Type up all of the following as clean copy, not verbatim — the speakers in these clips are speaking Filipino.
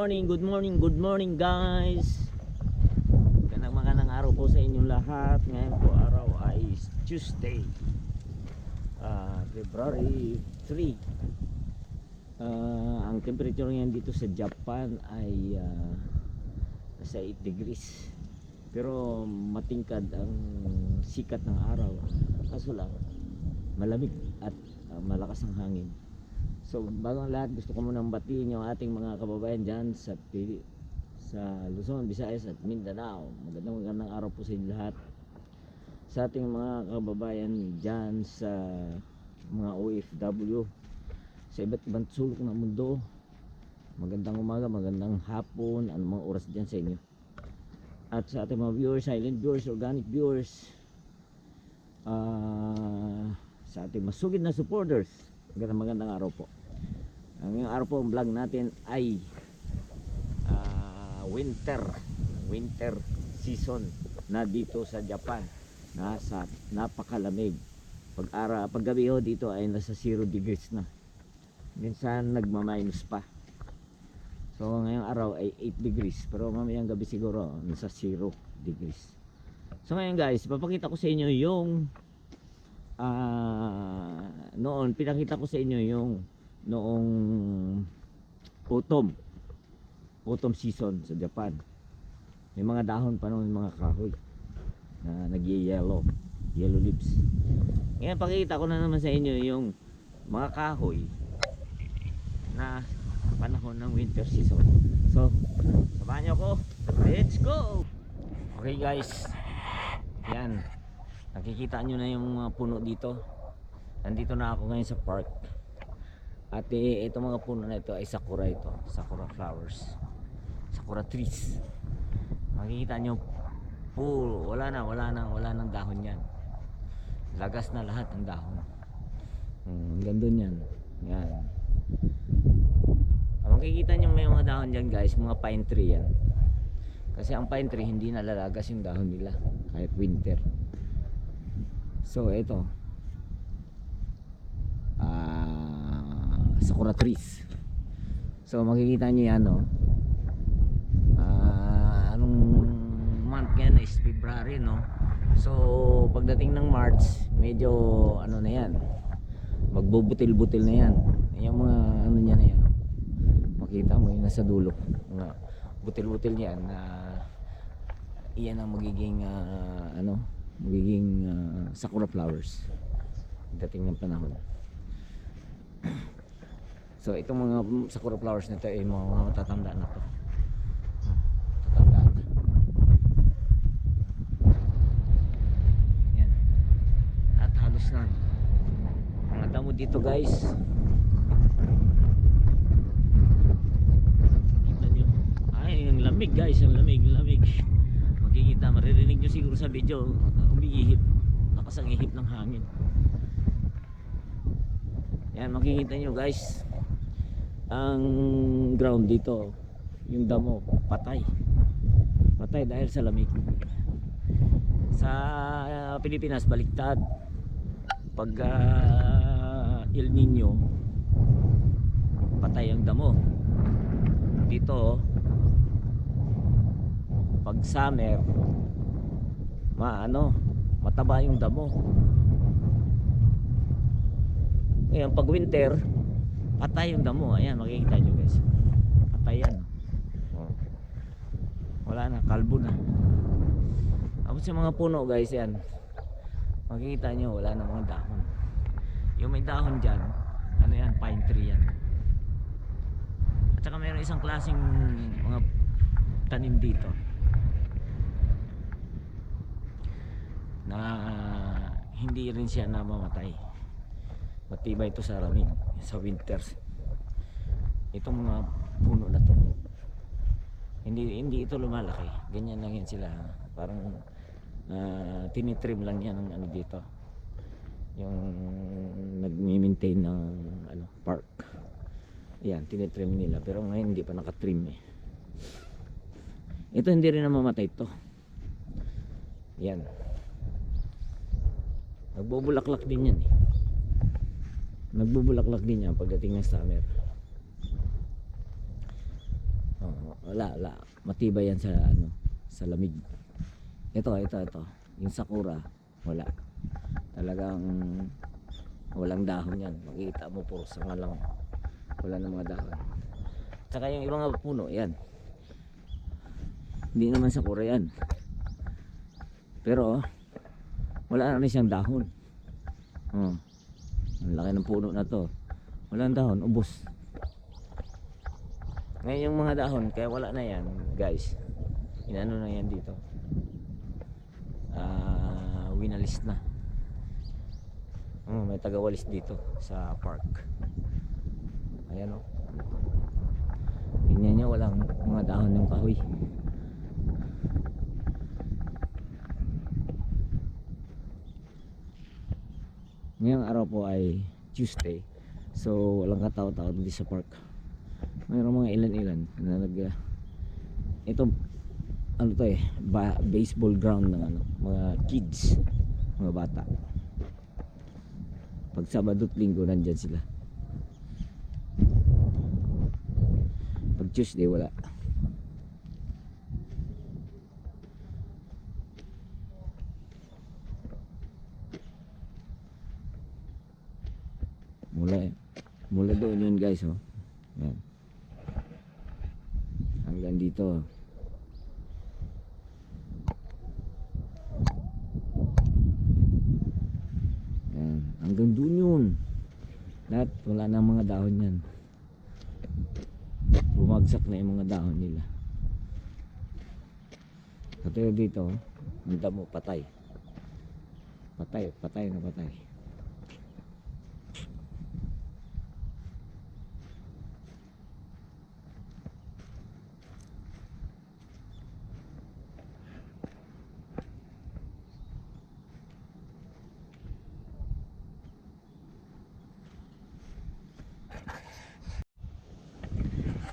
good morning guys. Magandang araw po sa inyong lahat. Ngayon po araw ay Tuesday, February 3. Ang temperature ngayon dito sa Japan ay nasa 8 degrees. Pero matingkad ang sikat ng araw. Kaso lang malamig at malakas ang hangin. So bago ang lahat, gusto ko munang batiin yung ating mga kababayan dyan sa Luzon, Visayas at Mindanao. Magandang araw po sa inyo lahat. Sa ating mga kababayan dyan sa mga OFW sa iba't ibang sulok ng mundo, magandang umaga, magandang hapon, anumang oras dyan sa inyo. At sa ating mga viewers, silent viewers, organic viewers, sa ating masugid na supporters, magandang araw po. Ang ngayong araw po, ang vlog natin ay winter season na dito sa Japan. Nasa napakalamig. Paggabi ho dito ay nasa 0 degrees na. Minsan nagma-minus pa. So ngayong araw ay 8 degrees, pero mamayang gabi siguro nasa 0 degrees. So ngayon guys, papakita ko sa inyo yung noon pinakita ko sa inyo yung noong autumn season sa Japan. May mga dahon pa noon, mga kahoy na nag-yellow leaves. Ngayon pakita ko na naman sa inyo yung mga kahoy na panahon ng winter season. So samahan nyo ako, let's go. Okay guys, yan, nakikita nyo na yung mga puno dito. Nandito na ako ngayon sa park. At itong mga puno na ito ay sakura, sakura flowers, sakura trees. Makikita nyo full, wala nang dahon yan. Lagas na lahat ng dahon. Gandun yan. Yan. Makikita nyo may mga dahon dyan guys, mga pine tree yan. Kasi ang pine tree hindi nalalagas yung dahon nila kahit winter. So ito, sakura trees. So makikita nyo yan, no? Anong month yan is February, no? So pagdating ng March, medyo ano na yan, magbubutil-butil na yan. Yung mga ano niya na yan, makita mo yung nasa dulo, mga butil-butil yan na iyan ang magiging sakura flowers dating ng panahon. So itong mga sakura flowers nito ay mga matatanda na to. Tatanda na. Yan. At halos na. Ang damo dito guys. Kita nyo. Ay, ang lamig guys, ang lamig. Makikita, maririnig nyo siguro sa video, umiihip. Lakas ang ihip ng hangin. Yan, makikita nyo guys, ang ground dito, yung damo, patay dahil sa lamig. Sa Pilipinas baliktad. Pag El Nino, patay ang damo. Dito pag summer, mataba yung damo. Ngayon pag winter, patay yung damo. Ayan, makikita nyo guys, patay yan. Wala na, kalbo na. Tapos yung mga puno guys, yan, makikita nyo wala na mga dahon. Yung may dahon dyan, ano yan, pine tree yan. At saka mayroon isang klaseng mga tanim dito na hindi rin siya namamatay. Matibay ito sa lamig, sa winters. Itong mga puno na to, hindi ito lumalaki. Ganyan lang yan sila. Parang tinitrim lang yan ng ano dito, yung nag-maintain ng park. Yan, tinitrim nila. Pero ngayon hindi pa nakatrim eh. Ito hindi rin namamatay ito. Yan, nagbubulaklak din yan eh. Nagbubulaklak din yan pagdating ng summer. Wala. Matibay yan sa ano, sa lamig. Ito. Yung sakura, wala. Talagang walang dahon yan. Makikita mo puro sanga lang. Wala na mga dahon. Tsaka yung ibang puno, yan. Hindi naman sakura yan. Pero wala na rin siyang dahon. Oh. Ang laki ng puno na to. Walang dahon, ubos. Ngayon yung mga dahon, kaya wala na yan, guys. Inano na yan dito. Winalis na. May tagawalis dito sa park. Ayan o. Tingnan nyo, walang mga dahon ng kahoy. Ngayong araw po ay Tuesday. So walang katao-tao dito sa park. Mayroong mga ilan-ilan na ito ano to baseball ground ng ano, mga kids, mga bata. Pag Sabado at Linggo nandyan sila. Pag Tuesday wala. Mula doon yun guys, oh. Yan. Hanggang dito. Yan. Hanggang doon yun. Lahat wala na mga dahon yan. Bumagsak na yung mga dahon nila. Katulad dito, ang damo patay. Patay na patay.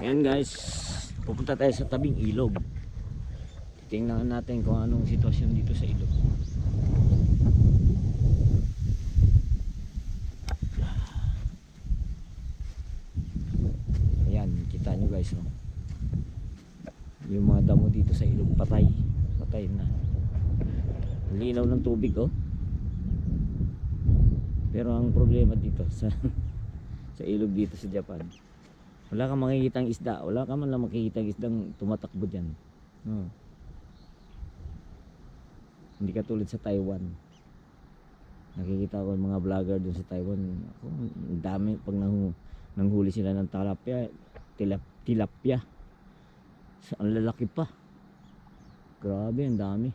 Ayan guys, pupunta tayo sa tabing ilog. Tingnan natin kung anong sitwasyon dito sa ilog. Ayan, kita nyo guys, oh. Yung mga damo dito sa ilog patay na. Linaw ng tubig, oh. Pero ang problema dito sa ilog dito sa Japan, wala kang makikitang isda. Wala ka man lang makikitang isdang tumatakbo dyan. Hindi katulad sa Taiwan. Nakikita ko mga vlogger dun sa Taiwan. Ang dami pag nanghuli sila ng tilapia. Ang lalaki pa. Grabe, ang dami.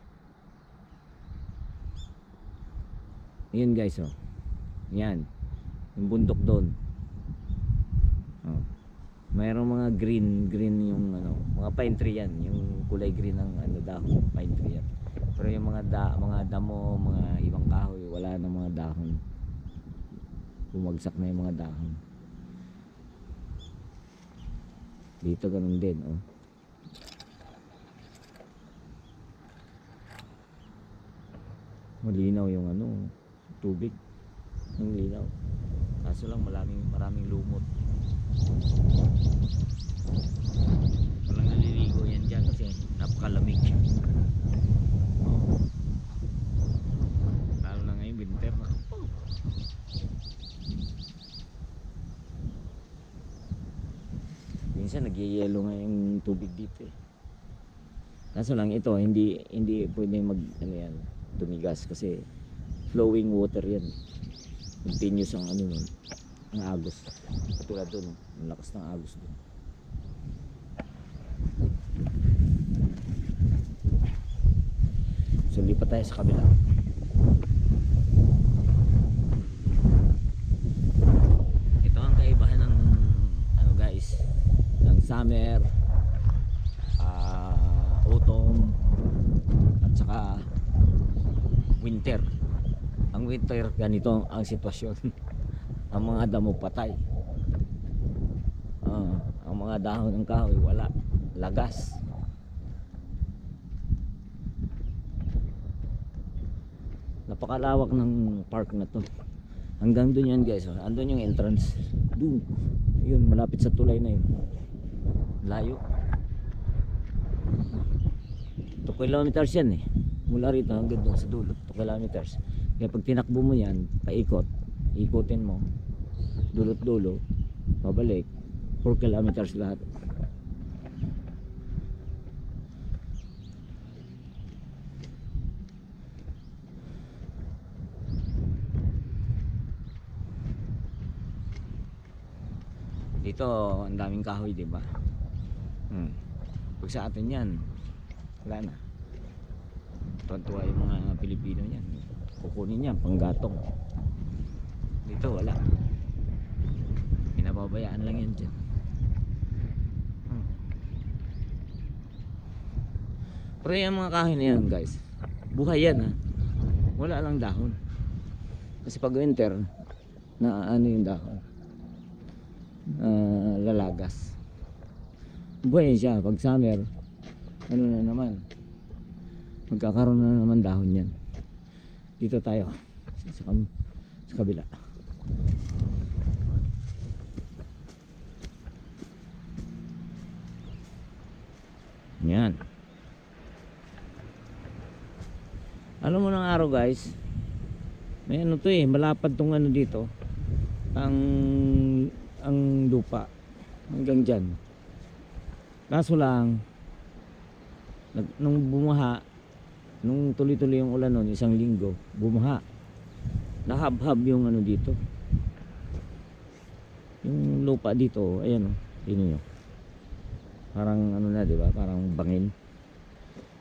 Yan guys, oh. Yan. Yung bundok doon. Oh. Mayroong mga green yung ano, mga pine tree yan, yung kulay green ng ano dahon, pine tree yan. Pero yung mga damo, mga ibang kahoy, wala na mga dahon. Bumagsak na yung mga dahon. Dito ganun din, oh. Malinaw yung ano, tubig. Ang linaw. Kaso lang maraming lumot. Walang naliligo yan dyan kasi napakalamig. Lalo na ngayon winter na. Minsan nagyayelo nga yung tubig dito eh. Kaso lang ito hindi pwedeng tumigas kasi flowing water yan. Continuous ang ano nun, ang agos. Katulad doon, ang lakas ng agos doon. So lipat tayo sa kabila. Ito ang kaibahan ng ano guys, ng summer, autumn at saka winter. Ang winter ganito ang sitwasyon. Ang mga damo patay. Ang mga dahon ng kahoy wala, lagas. Napakalawak ng park na to. Hanggang doon yan guys, andun yung entrance. Doon, yun malapit sa tulay na yun. Layo. kilometers yan eh. Mula rito hanggang doon sa dulo, 2 kilometers. Kaya pag tinakbo mo yan, paikot, ikutin mo, dulot dulo, pabalik, 4 kilometers lahat. Dito ang daming kahoy, di ba? Pag sa atin yan, wala na. Tuwa yung mga Pilipino yan, kukunin yan panggatong. Dito wala, pinababayaan lang yan dyan. Pero yung mga kahoy na yan guys, buhay yan ha, wala lang dahon. Kasi pag winter na ano yung dahon, lalagas. Buhay siya. Pag summer, ano na naman, magkakaroon na naman dahon yan. Dito tayo sa kabila. Yan. Alam mo ng araw guys, may ano to eh, malapad tong ano dito, ang lupa hanggang dyan. Kaso lang nung bumaha, nung tuloy-tuloy yung ulan nun, 1 linggo bumaha, nahab-hab yung ano dito, yung lupa dito. Ayan o, tingnan nyo, parang ano na, diba, parang bangin.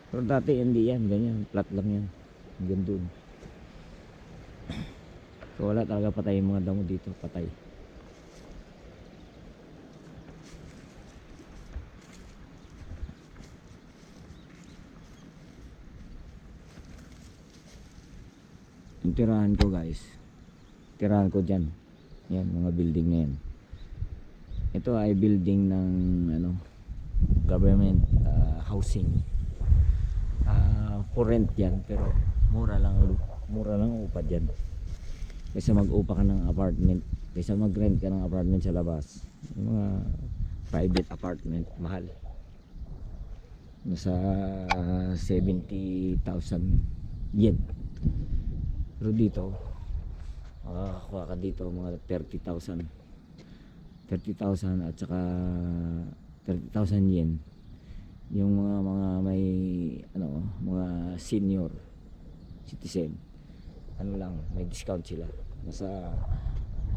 Pero dati hindi yan, ganyan, flat lang yan hanggang dun. So wala talaga, patay yung mga damo dito, patay. Yung tirahan ko guys, tirahan ko dyan, yan mga building na yan. Ito ay building ng ano, government housing. For rent yan, pero mura lang upa dyan. Kaysa mag-upa ka ng apartment, kaysa mag-rent ka ng apartment sa labas, yung mga private apartment, mahal. Nasa 70,000 yen. Pero dito, makakakuha ka dito mga 30,000 at saka 30,000 yen. Yung mga may ano, mga senior citizen, ano lang, may discount sila. Nasa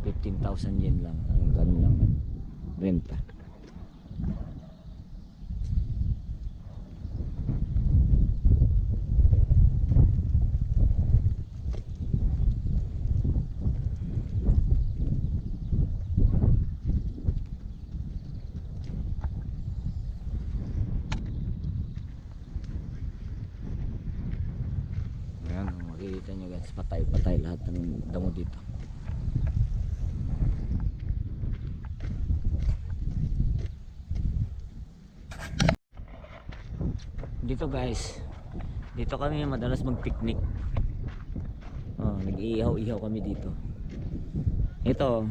15,000 yen lang ang kanilang renta. Makikita nyo guys, patay lahat ng damo dito. Dito guys, dito kami madalas mag-picnic. Nag-iihaw-ihaw kami dito. Ito,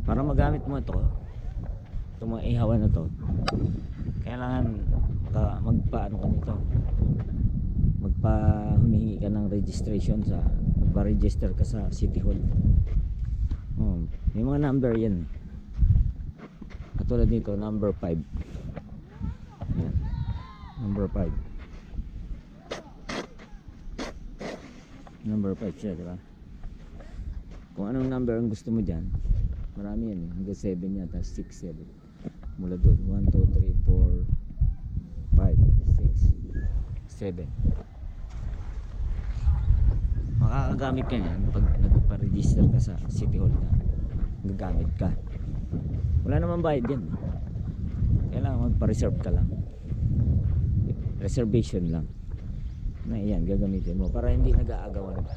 para magamit mo ito, itong mga ihawan na to, kailangan magpaano ka nito, humihingi ka ng registration, magpa-register ka sa City Hall. May mga number yan. Katulad nito, number 5. Yan. Number 5. Number 5 siya, diba? Kung anong number ang gusto mo dyan, marami yan eh. Hanggang 7 yan, tapos 6, 7. Mula doon, 1, 2, 3, 4, 5, 6, 7. Makakagamit ka yan pag nagpa-register ka sa City Hall na gagamit ka. Wala naman bayad yan. Kailangan magpa-reserve ka lang, reservation lang na yan, gagamitin mo para hindi nag-aagawan ka.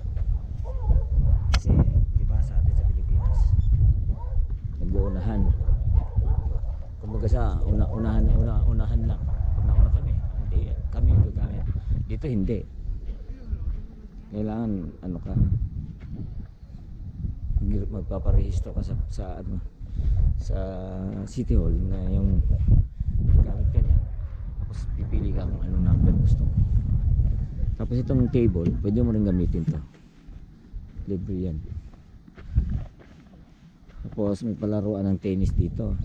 Kasi diba sa atin sa Pilipinas, nag-uunahan, kumbaga sa unahan lang, una kami, hindi kami gagamit. Dito hindi, kailangan ano ka, magpaparehistro ka sa City Hall na yung gamit ka niya, tapos pipili ka ka kung anong number gusto mo. Tapos itong table, pwede mo rin gamitin to. Libre yan. Tapos may palaruan ng tennis dito.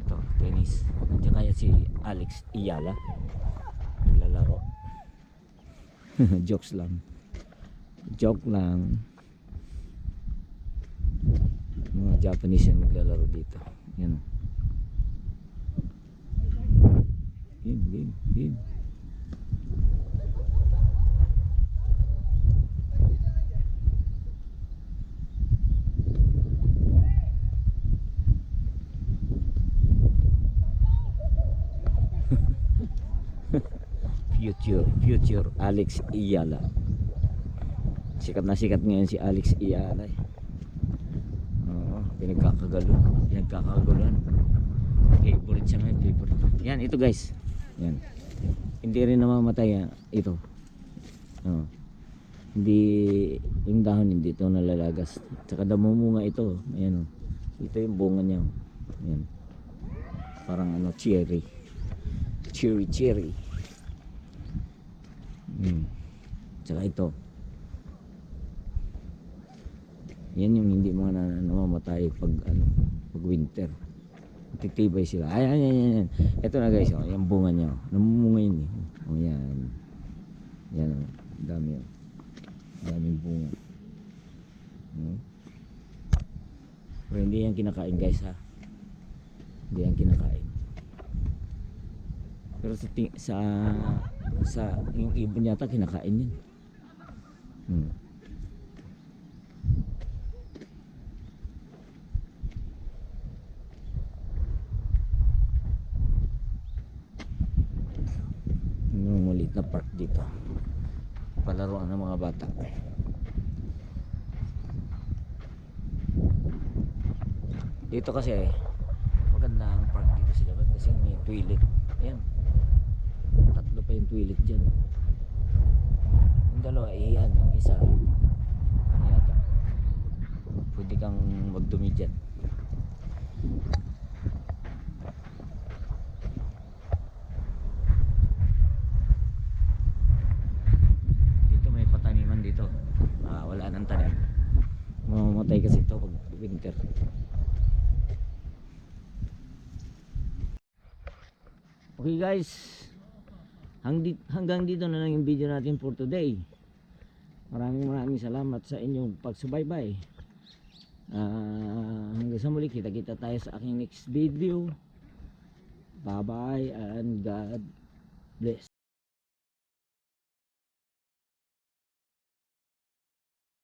Ito, tennis. Nandiyan kaya si Alex Iyala. Naglalaro. Jokes lang. Joke lang. Mga Japanese yung naglalaro dito. Yan. Game. Future Alex Iyala. Sikat na sikat ngayon si Alex Iyala. Oo, pinagkakagaluhan. Favorite siya ngayon, favorite. Yan, ito guys. Yan. Hindi rin namamatay ito. Oo. Hindi, yung dahon hindi ito nalalagas. Tsaka damumunga ito. Ayan o. Ito yung bunga niya. Ayan. Parang cherry. Cherry. Tsaka ito. Yan yung hindi mga namamatay pag winter. Titibay sila. Ayan. Ito na guys, yung bunga niya. Namumunga yun eh. Yan. Yan o. Dami o. Daming bunga. Pero hindi yan kinakain guys ha. Hindi yan kinakain. Pero sa yung ibon yata kinakain yan. Yung maliit na park dito. Palaruan ng mga bata. Dito kasi maganda ang park dito sila kasi may toilet. Ayan. Tatlo pa yung toilet dyan. Yung dalawa iyan. Yung isa yata pwede kang magdumi dyan. Dito may pataniman dito. Wala nang tanim. Mamamatay kasi ito pag winter. Okay guys, hanggang dito na lang yung video natin for today. Maraming salamat sa inyong pagsubaybay. Hanggang sa muli, kita tayo sa aking next video. Bye bye and God bless.